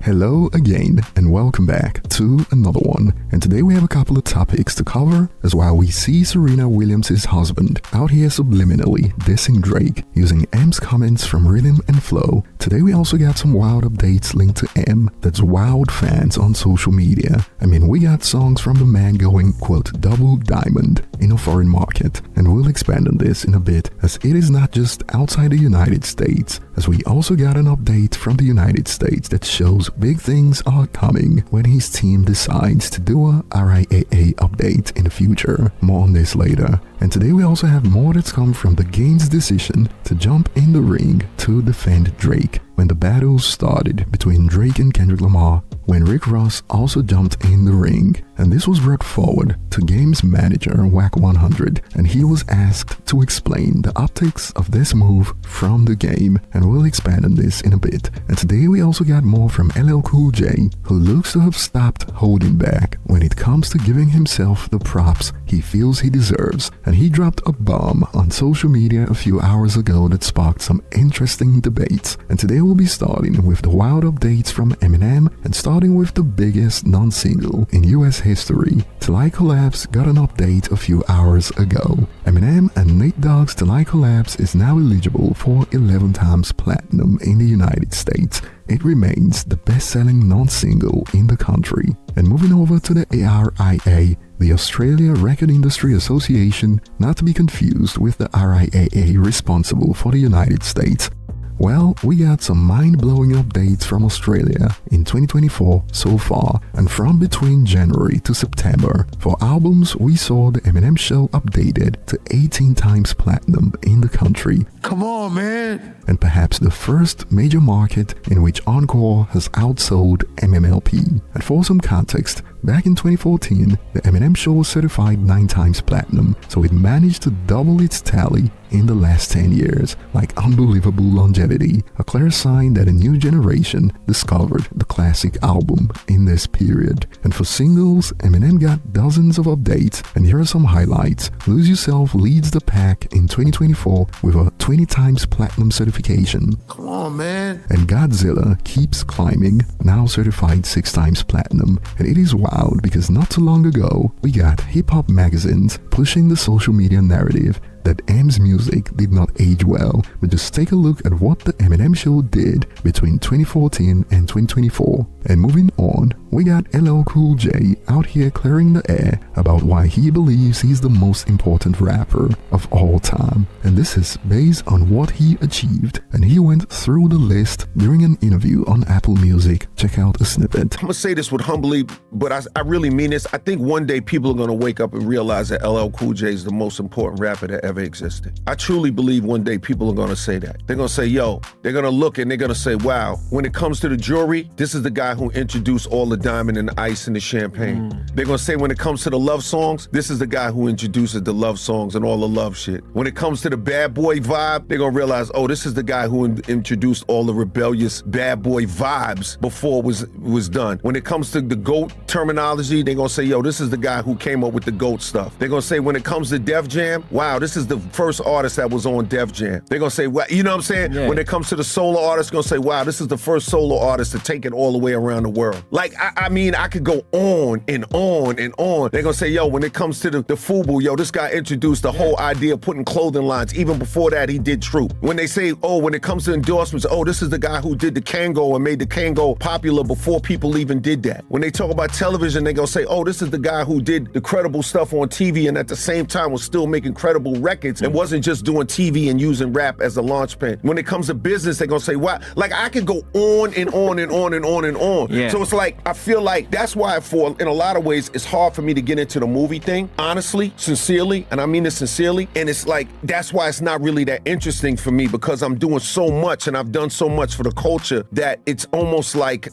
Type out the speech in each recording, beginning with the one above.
Hello again and welcome back to another one. And today we have a couple of topics to cover as while we see Serena Williams' husband out here subliminally dissing Drake using M's comments from Rhythm and Flow. Today we also got some wild updates linked to M that's wowed fans on social media. I mean, we got songs from the man going quote double diamond in a foreign market, and we'll expand on this in a bit as it is not just outside the United States, as we also got an update from the United States that shows big things are coming when his team decides to do a RIAA update in the future. More on this later. And today we also have more that's come from the Game's decision to jump in the ring to defend Drake when the battle started between Drake and Kendrick Lamar, when Rick Ross also jumped in the ring. And this was brought forward to Game's manager Wack 100, and he was asked to explain the optics of this move from the game, and we'll expand on this in a bit. And today we also got more from LL Cool J, who looks to have stopped holding back when it comes to giving himself the props he feels he deserves, and he dropped a bomb on social media a few hours ago that sparked some interesting debates. And today we'll be starting with the wild updates from Eminem, and starting with the biggest non-single in US history. Till I Collapse got an update a few hours ago. Eminem and Nate Dogg's Till I Collapse is now eligible for 11 times platinum in the United States. It remains the best-selling non-single in the country. And moving over to the ARIA, the Australia Record Industry Association, not to be confused with the RIAA responsible for the United States. Well, we got some mind-blowing updates from Australia in 2024 so far, and from between January to September. For albums, we saw the Eminem Show updated to 18 times platinum in the country. Come on, man! And perhaps the first major market in which Encore has outsold MMLP. And for some context, back in 2014, the Eminem Show was certified 9 times platinum, so it managed to double its tally in the last 10 years. Like unbelievable longevity, a clear sign that a new generation discovered the classic album in this period. And for singles, Eminem got dozens of updates, and here are some highlights. Lose Yourself leads the pack in 2024 with a 20 times platinum certification. Come on, man! And Godzilla keeps climbing, now certified 6 times platinum. And it is wild because not too long ago, we got hip-hop magazines pushing the social media narrative that M's music did not age well, but just take a look at what the Eminem Show did between 2014 and 2024. And moving on, we got LL Cool J out here clearing the air about why he believes he's the most important rapper of all time. And this is based on what he achieved, and he went through the list during an interview on Apple Music. Check out a snippet. I'm gonna say this with humbly, but I really mean this. I think one day people are gonna wake up and realize that LL Cool J is the most important rapper that ever existed. I truly believe one day people are gonna say that. They're gonna say, yo, they're gonna look and they're gonna say, wow, when it comes to the jewelry, this is the guy who introduced all the diamond and the ice and the champagne. They're gonna say when it comes to the love songs, this is the guy who introduces the love songs and all the love shit. When it comes to the bad boy vibe, they're gonna realize, oh, this is the guy who introduced all the rebellious bad boy vibes before it was done. When it comes to the GOAT terminology, they're gonna say, yo, this is the guy who came up with the GOAT stuff. They're gonna say when it comes to Def Jam, wow, this is the first artist that was on Def Jam. They're gonna say, well, you know what I'm saying? Yeah. When it comes to the solo artist, gonna say, wow, this is the first solo artist to take it all the way around the world. Like, I mean, I could go on and on and on. They're gonna say, yo, when it comes to the FUBU, yo, this guy introduced the whole idea of putting clothing lines. Even before that, he did Troop. When they say, oh, when it comes to endorsements, oh, this is the guy who did the Kango and made the Kango popular before people even did that. When they talk about television, they gonna say, oh, this is the guy who did the credible stuff on TV and at the same time was still making credible records and wasn't just doing TV and using rap as a launch pad. When it comes to business, they're gonna say, wow, like I could go on and on and on and on and on. Yeah. So it's like, I feel like that's why in a lot of ways, it's hard for me to get into the movie thing, honestly, sincerely, and I mean this sincerely. And it's like, that's why it's not really that interesting for me, because I'm doing so much and I've done so much for the culture that it's almost like,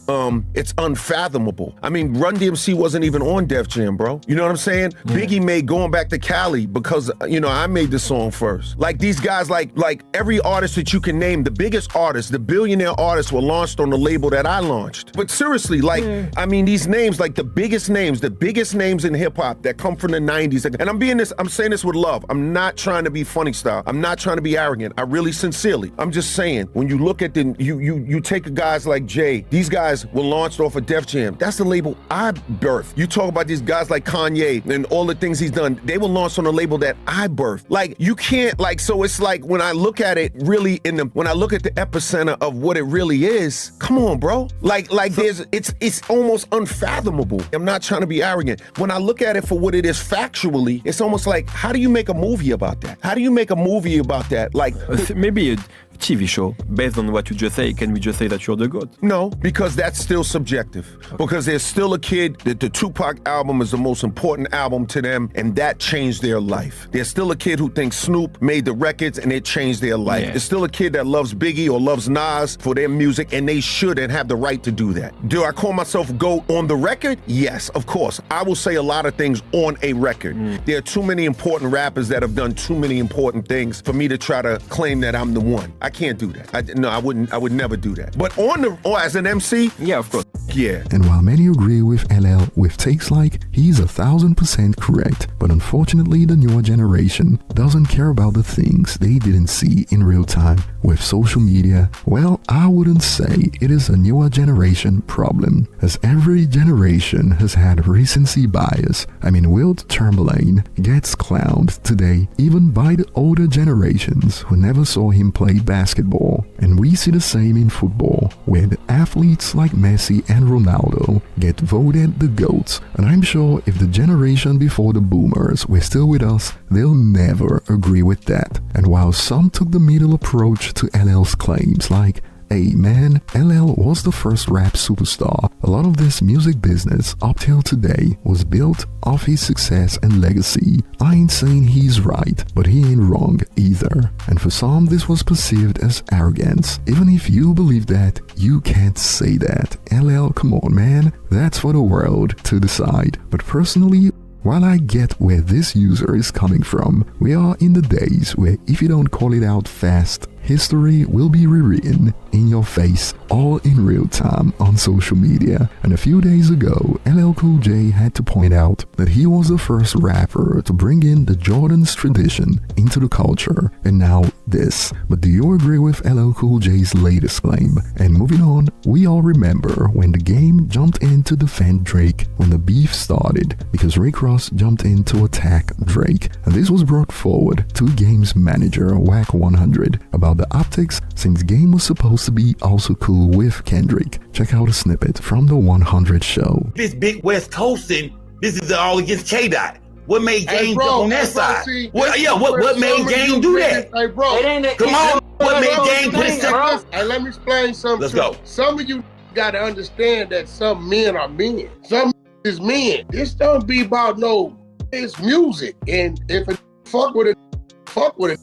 it's unfathomable. I mean, Run DMC wasn't even on Def Jam, bro. You know what I'm saying? Yeah. Biggie made Going Back to Cali because, you know, I made the song first. Like these guys, like every artist that you can name, the biggest artists, the billionaire artists were launched on the label that I launched. But seriously, like I mean, these names, like the biggest names in hip hop that come from the 90s. And I'm saying this with love. I'm not trying to be funny style. I'm not trying to be arrogant. I really sincerely. I'm just saying, when you look at you take guys like Jay, these guys were launched off of Def Jam. That's the label I birthed. You talk about these guys like Kanye and all the things he's done. They were launched on a label that I birthed. Like, you can't, like, so it's like when I look at it really when I look at the epicenter of what it really is, come on, bro. Like it's almost unfathomable. I'm not trying to be arrogant. When I look at it for what it is factually, it's almost like, how do you make a movie about that? How do you make a movie about that? Like, maybe a TV show based on what you just say. Can we just say that you're the GOAT? No, because that's still subjective. Because there's still a kid that the Tupac album is the most important album to them, and that changed their life. There's still a kid who thinks Snoop made the records and it changed their life. There's still a kid that loves Biggie or loves Nas for their music, and they should and have the right to do that. Do I call myself GOAT on the record? Yes, of course. I will say a lot of things on a record. There are too many important rappers that have done too many important things for me to try to claim that I'm the one. I can't do that. I would never do that. But as an MC, yeah, of course. Yeah. And while many agree with LL with takes like, he's 1000% correct, but unfortunately the newer generation doesn't care about the things they didn't see in real time. With social media, well, I wouldn't say it is a newer generation problem, as every generation has had recency bias. I mean, Wilt Chamberlain gets clowned today even by the older generations who never saw him play basketball. And we see the same in football, where the athletes like Messi and Ronaldo get voted the GOATs. And I'm sure if the generation before the boomers were still with us, they'll never agree with that. And while some took the middle approach to LL's claims like, hey man, LL was the first rap superstar, a lot of this music business up till today was built off his success and legacy. I ain't saying he's right, but he ain't wrong either. And for some, this was perceived as arrogance. Even if you believe that, you can't say that. LL, come on man, that's for the world to decide. But personally, while I get where this user is coming from, we are in the days where if you don't call it out fast, history will be rewritten in your face, all in real time on social media. And a few days ago, LL Cool J had to point out that he was the first rapper to bring in the Jordan's tradition into the culture, and now this. But do you agree with LL Cool J's latest claim? And moving on, we all remember when the game jumped in to defend Drake when the beef started, because Rick Ross jumped in to attack Drake. And this was brought forward to Game's manager, Wack 100, about the optics, since Game was supposed to be also cool with Kendrick. Check out a snippet from the 100 show. This big West Coasting, this is all against K-Dot. What made Game jump on that side? What made Game do that? Hey, bro. Come on. What made Game put himself? Hey, let me explain something. Let's go. Some of you got to understand that some men are men. Some is men. This don't be about no, it's music. And if it fuck with it, fuck with it.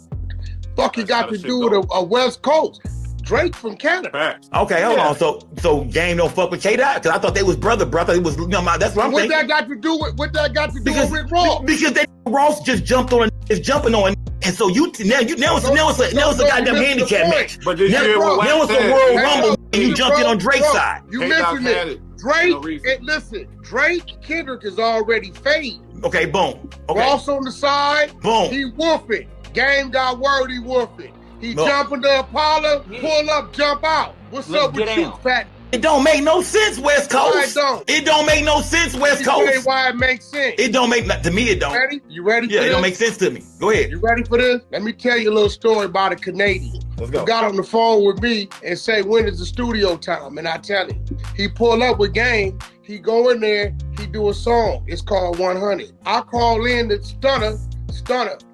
Fuck you got to do with a West Coast. Drake from Canada. Okay, hold on. So Game don't fuck with K-Dot? Because I thought they was brother. I thought it was, that's what I'm thinking. What that got to do with Rick Ross? Because Ross just jumped on is jumping on, and so now it's a goddamn handicap match. But now it's a World Rumble, and you jumped in on Drake's side. You mentioned it. Drake, listen, Drake, Kendrick is already fade. Okay, boom. Okay. Ross on the side, boom. He woofing. Game got word, he woofing. He jumping the Apollo, pull up, jump out. What's up with you, fat? It don't make no sense, West Coast. It don't make no sense, West Coast. Tell why it makes sense. It don't make, to me it don't. Ready? You ready for this? Yeah, it don't make sense to me. Go ahead. You ready for this? Let me tell you a little story about a Canadian. Let's go. Who got on the phone with me and say, when is the studio time? And I tell him. He pull up with Game. He go in there. He do a song. It's called 100. I call in the Stunner.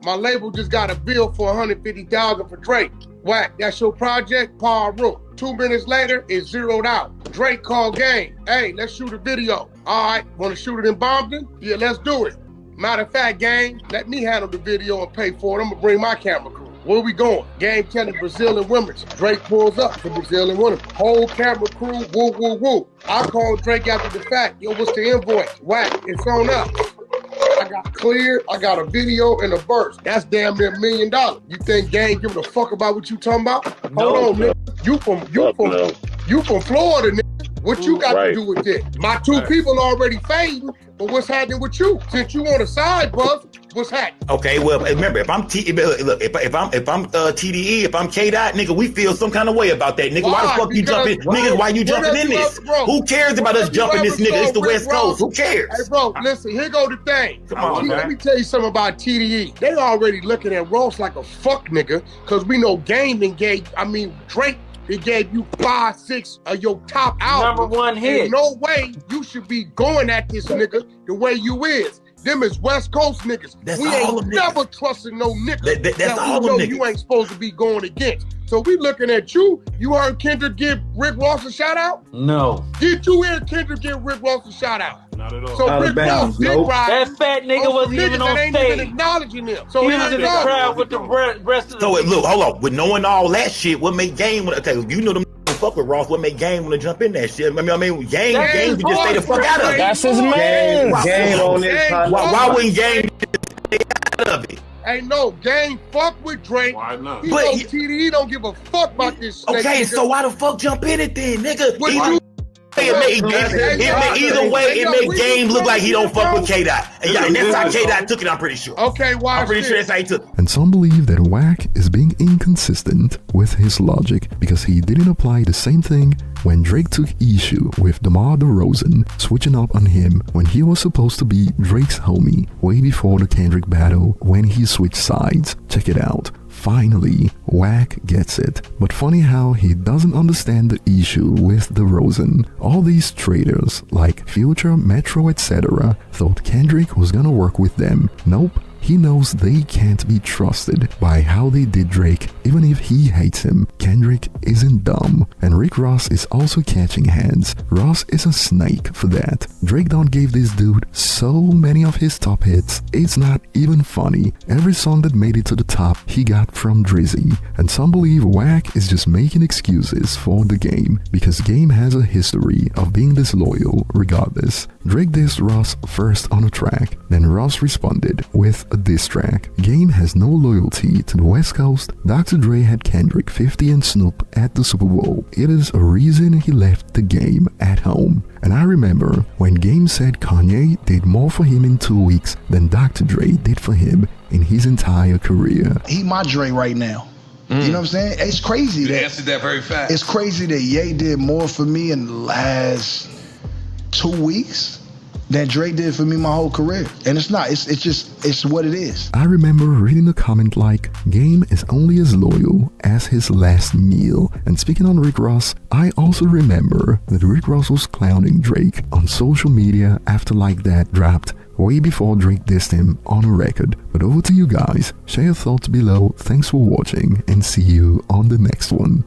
My label just got a bill for $150,000 for Drake. Wack, that's your project? Paul Rook. 2 minutes later, it's zeroed out. Drake called Game. Hey, let's shoot a video. All right, want to shoot it in Bompton? Yeah, let's do it. Matter of fact, Game, let me handle the video and pay for it. I'm going to bring my camera crew. Where we going? Game telling Brazil and Women's. Drake pulls up to Brazil and Women's. Whole camera crew, woo, woo, woo. I called Drake after the fact. Yo, what's the invoice? Wack, it's on us. I got cleared, I got a video and a verse. That's damn near $1 million. You think Game give a fuck about what you talking about? Hold on, nigga. You from Florida, nigga. What you got to do with this? My two people already fading, but what's happening with you? Since you on the side, bruv, what's happening? Okay, well, remember, if I'm TDE, if I'm K-Dot, nigga, we feel some kind of way about that, nigga. Why the fuck you jumping? Nigga, why you jumping in this? Who cares about us jumping this, nigga? It's the West Coast. Who cares? Hey, bro, listen, here go the thing. Come on, Let me tell you something about TDE. They already looking at Ross like a fuck nigga, because we know Drake, he gave you 5, 6 of your top albums. #1 hit. Ain't no way you should be going at this nigga the way you is. Them is West Coast niggas. We ain't never trusted no nigga that's all we know niggas. you ain't supposed to be going against. So we looking at you. You heard Kendrick give Rick Ross a shout out? No. Did you hear Kendrick give Rick Ross a shout out? Not at all. So Rick Ross did ride. That fat nigga wasn't even on ain't even stage. acknowledging him. So He was in the crowd with the rest of the So look, hold on. With knowing all that shit, what made Game okay, you know them fuck with Ross, what made Game want to jump in that shit? Game can just stay the fuck out of it. That's his man. Game on this. Why wouldn't Game stay out of it? Hey, no, Game fuck with Drake. Why not? He know TDE don't give a fuck about this snake. Okay, nigga. so why the fuck jump in it then, nigga? What Either you- way, either way, it made Game look like he don't fuck with K-Dot. And that's how K-Dot took it, I'm pretty sure. Okay, why? I'm pretty sure that's how he took it. And some believe that Wack is being inconsistent with his logic because he didn't apply the same thing when Drake took issue with DeMar DeRozan switching up on him when he was supposed to be Drake's homie way before the Kendrick battle when he switched sides. Check it out. Finally, Wack gets it. But funny how he doesn't understand the issue with DeRozan. All these traders like Future, Metro, etc. thought Kendrick was gonna work with them. Nope. He knows they can't be trusted by how they did Drake. Even if he hates him, Kendrick isn't dumb. And Rick Ross is also catching hands. Ross is a snake for that. Drake don't give this dude so many of his top hits, it's not even funny. Every song that made it to the top, he got from Drizzy. And some believe Wack is just making excuses for the Game, because Game has a history of being disloyal regardless. Drake dissed Ross first on a track, then Ross responded with a diss track. Game has no loyalty to the West Coast. Dr. Dre had Kendrick, 50 and Snoop at the Super Bowl. It is a reason he left the Game at home. And I remember when Game said Kanye did more for him in 2 weeks than Dr. Dre did for him in his entire career. He my Dre right now. You know what I'm saying? It's crazy. You answered that very fast. It's crazy that Ye did more for me in the last 2 weeks than Dre did for me my whole career. And it's not, it's what it is. I remember reading a comment like, Game is only as loyal as his last meal. And speaking on Rick Ross, I also remember that Rick Ross was clowning Drake on social media after Like That dropped, way before Drake dissed him on a record. But over to you guys, share your thoughts below, thanks for watching, and see you on the next one.